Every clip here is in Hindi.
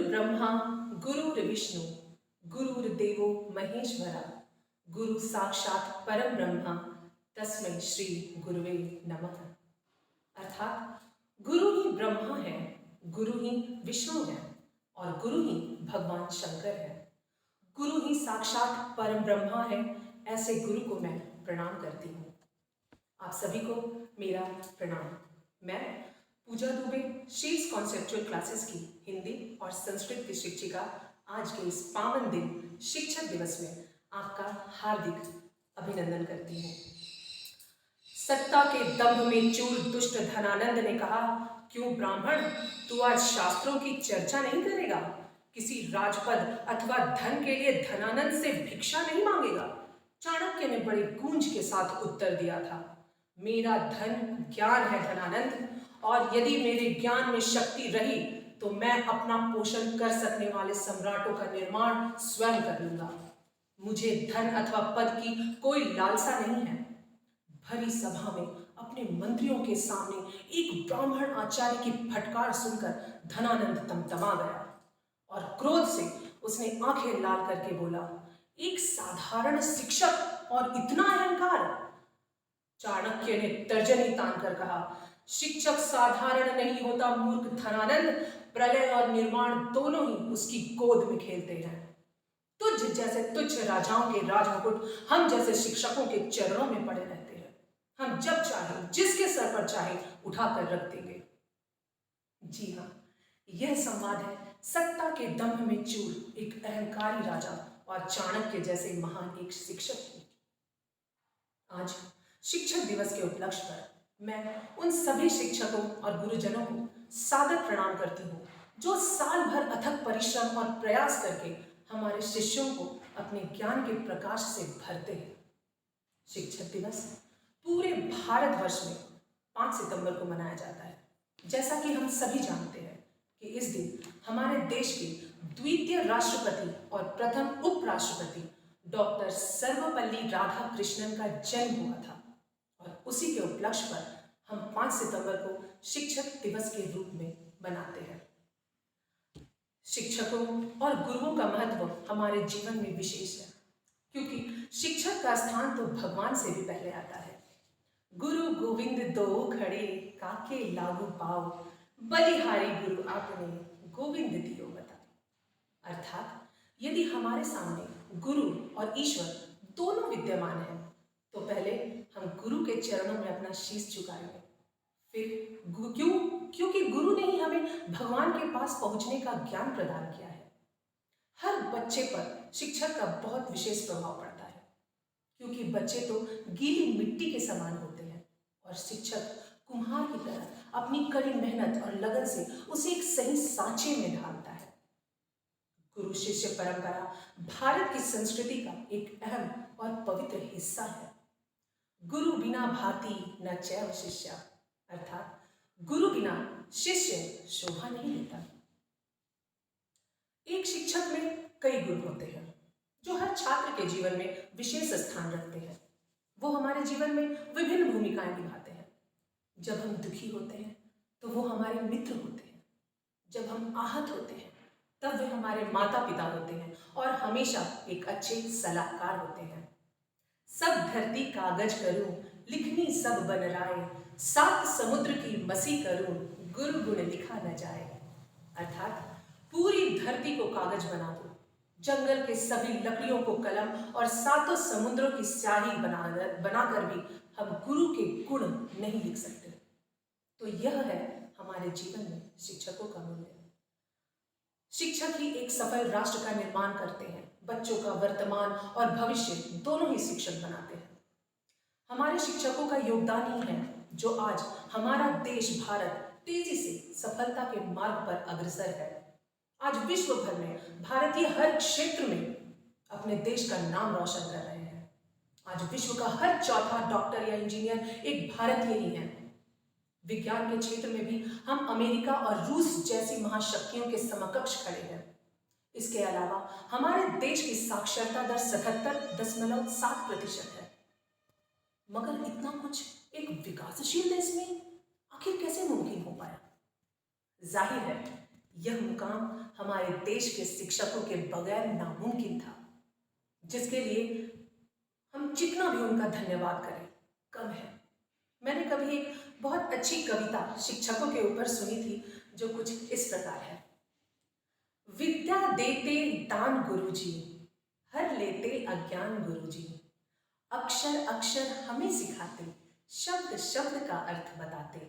ब्रह्मा गुरुर्विष्णु गुरुर्देवो महेश्वरा गुरु साक्षात परम ब्रह्मा तस्मै श्री गुरुवे नमः। अर्थात गुरु ही ब्रह्मा है, गुरु ही विष्णु है और गुरु ही भगवान शंकर है। गुरु ही साक्षात परम ब्रह्मा है। ऐसे गुरु को मैं प्रणाम करती हूँ। आप सभी को मेरा प्रणाम। मैं पूजा दुबे शील्स कॉन्सेप्चुअल क्लासेस की हिंदी और संस्कृत की शिक्षिका आज के इस पावन दिन शिक्षक दिवस में आपका हार्दिक अभिनंदन करती हूँ। सत्ता के दंभ में चूर दुष्ट धनानंद ने कहा, क्यों ब्राह्मण, तू आज शास्त्रों की चर्चा नहीं करेगा? किसी राजपद अथवा धन के लिए धनानंद से भिक्षा नहीं मांगेगा? चाणक्य ने बड़े गूंज के साथ उत्तर दिया था, मेरा धन ज्ञान है धनानंद, और यदि मेरे ज्ञान में शक्ति रही तो मैं अपना पोषण कर सकने वाले सम्राटों का निर्माण स्वयं कर लूंगा। मुझे धन अथवा पद की कोई लालसा नहीं है। भरी सभा में अपने मंत्रियों के सामने एक ब्राह्मण आचार्य की फटकार सुनकर धनानंद तमतमा गया और क्रोध से उसने आंखें लाल करके बोला, एक साधारण शिक्षक और इतना अहंकार? चाणक्य ने तर्जनी तान कर कहा, शिक्षक साधारण नहीं होता मूर्ख धनानंद, प्रलय और निर्माण दोनों ही उसकी गोद में खेलते हैं। तुझ जैसे तुच्छ राजाओं के राजमुकुट हम जैसे शिक्षकों के चरणों में पड़े रहते हैं। हम जब चाहे जिसके सर पर चाहे उठाकर रख देंगे। जी हाँ, यह संवाद है सत्ता के दंभ में चूर एक अहंकारी राजा और चाणक्य जैसे महान एक शिक्षक की। आज शिक्षक दिवस के उपलक्ष्य पर मैं उन सभी शिक्षकों और गुरुजनों को सादर प्रणाम करती हूँ जो साल भर अथक परिश्रम और प्रयास करके हमारे शिष्यों को अपने ज्ञान के प्रकाश से भरते हैं। शिक्षक दिवस पूरे भारतवर्ष में 5 सितंबर को मनाया जाता है। जैसा कि हम सभी जानते हैं कि इस दिन हमारे देश के द्वितीय राष्ट्रपति और प्रथम उपराष्ट्रपति डॉक्टर सर्वपल्ली राधाकृष्णन का जन्म हुआ था और उसी के उपलक्ष्य पर हम 5 सितंबर को शिक्षक दिवस के रूप में मनाते हैं। शिक्षकों और गुरुओं का महत्व हमारे जीवन में विशेष है, क्योंकि शिक्षक का स्थान तो भगवान से भी पहले आता है। गुरु गोविंद दो खड़े, काके लागू पाओ, बलिहारी गुरु आपने, गोविंद दियो बता। अर्थात यदि हमारे सामने गुरु और ईश्वर दोनों विद्यमान हैं तो पहले हम गुरु के चरणों में अपना शीश झुकाएंगे। फिर क्योंकि गुरु ने ही हमें भगवान के पास पहुंचने का ज्ञान प्रदान किया है। हर बच्चे पर शिक्षक का बहुत विशेष प्रभाव पड़ता है, क्योंकि बच्चे तो गीली मिट्टी के समान होते हैं और शिक्षक कुम्हार की तरह अपनी कड़ी मेहनत और लगन से उसे एक सही सांचे में ढालता है। गुरु शिष्य परंपरा भारत की संस्कृति का एक अहम और पवित्र हिस्सा है। गुरु बिना भाति न चैव शिष्या, अर्थात गुरु बिना शिष्य शोभा नहीं देता। एक शिक्षक में कई गुण होते हैं जो हर छात्र के जीवन में विशेष स्थान रखते हैं। वो हमारे जीवन में विभिन्न भूमिकाएं निभाते हैं। जब हम दुखी होते हैं तो वो हमारे मित्र होते हैं। जब हम आहत होते हैं तब वे हमारे माता पिता होते हैं और हमेशा एक अच्छे सलाहकार होते हैं। सब धरती कागज करूं, लिखनी सब बन राय, 7 समुद्र की मसी करूं, गुरु गुण लिखा न जाए। अर्थात पूरी धरती को कागज बना दो, जंगल के सभी लकड़ियों को कलम और 7 समुद्रों की स्याही बनाकर भी हम गुरु के गुण नहीं लिख सकते। तो यह है हमारे जीवन में शिक्षकों का मूल्य। शिक्षक ही एक सफल राष्ट्र का निर्माण करते हैं। बच्चों का वर्तमान और भविष्य दोनों ही शिक्षक बनाते हैं। हमारे शिक्षकों का योगदान ही है जो आज हमारा देश भारत तेजी से सफलता के मार्ग पर अग्रसर है। आज विश्व भर में भारतीय हर क्षेत्र में अपने देश का नाम रोशन कर रहे हैं। आज विश्व का हर चौथा डॉक्टर या इंजीनियर एक भारतीय ही है। विज्ञान के क्षेत्र में भी हम अमेरिका और रूस जैसी महाशक्तियों के समकक्ष खड़े हैं। इसके अलावा हमारे देश की साक्षरता दर 77.7% है। मगर इतना कुछ एक विकासशील देश में आखिर कैसे मुमकिन हो पाया? जाहिर है यह मुकाम हमारे देश के शिक्षकों के बगैर नामुमकिन था, जिसके लिए हम जितना भी उनका धन्यवाद करें कम है। मैंने कभी एक बहुत अच्छी कविता शिक्षकों के ऊपर सुनी थी, जो कुछ इस प्रकार है। विद्या देते दान गुरुजी, हर लेते अज्ञान गुरुजी। अक्षर अक्षर हमें सिखाते, शब्द शब्द का अर्थ बताते।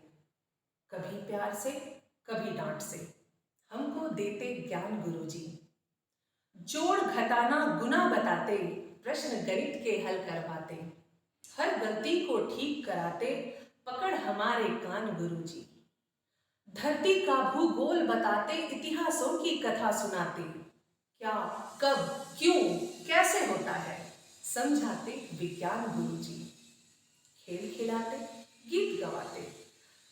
कभी प्यार से कभी डांट से हमको देते ज्ञान गुरुजी। जोड़ घटाना गुना बताते, प्रश्न गणित के हल करवाते। हर गलती को ठीक कराते, पकड़ हमारे कान गुरुजी। धरती का भूगोल बताते, इतिहासों की कथा सुनाते। क्या, कब, क्यों, कैसे होता है, समझाते विज्ञान गुरुजी। खेल खिलाते, गीत गवाते,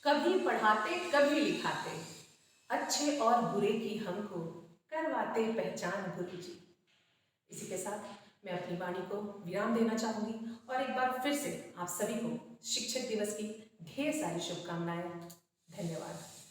कभी पढ़ाते कभी लिखाते। अच्छे और बुरे की हमको करवाते पहचान गुरुजी। इसी के साथ मैं अपनी वाणी को विराम देना चाहूंगी और एक बार फिर से आप सभी को शिक्षक दिवस की ढेर सारी शुभकामनाएं। धन्यवाद।